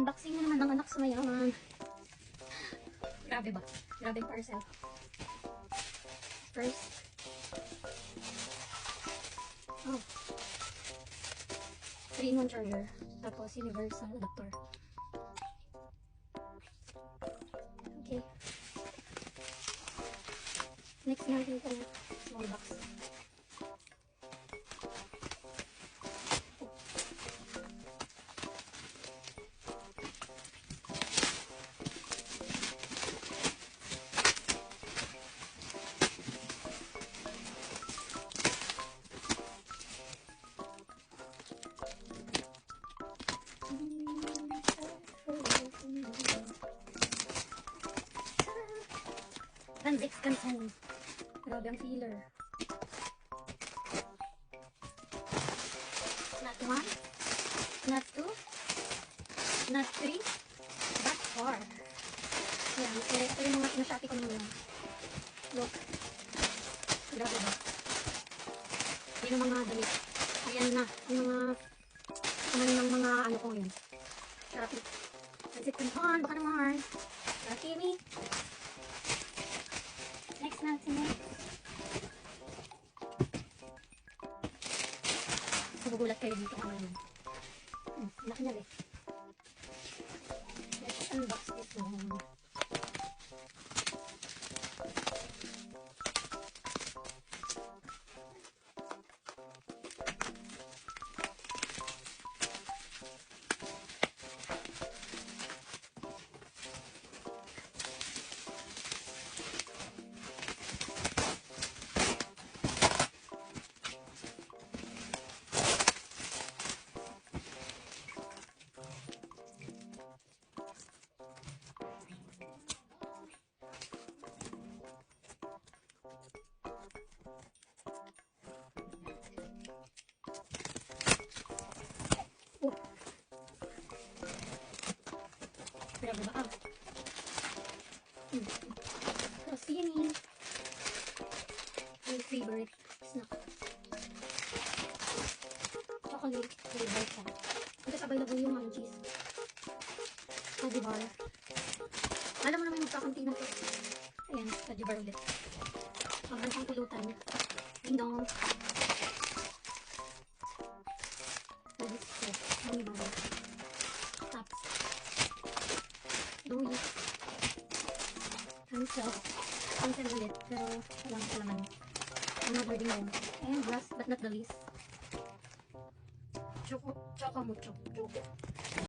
Unboxing na naman ng anak sa mayaman. Grabe ba? Grabe yung parcel. First. Oh. 3-in-1 charger. Tapos universal adapter. Okay. Next natin ito na small box. Transit cancel. Grabe ang filler. Not 1, not 2, not 3, but 4. Yan, ito yung mga sinashati ko naman. Look. Grabe ba? Yan ang mga damit. Ayan na. Ang mga ano ko yun. Shopee. Transit cancel. Baka naman. Shopee. Next natin eh. Magugulat kayo dito kung ano. Laki na eh. Let's unbox this one. Grabe ba? Rosini. My favorite snack. Chocolate flavor siya. Tapos available yung cheese. Fudgy bar. Alam mo naman yung magkakunti na ito. Ayan, fudgy bar ulit. Mabansang pulutan. Ding dong. Fudgy spread. Honey bar. Tops. Louis. Cancel ulit. Pero walang kalaman. Another ding dong. And last but not the least. Choco mucho. Choco.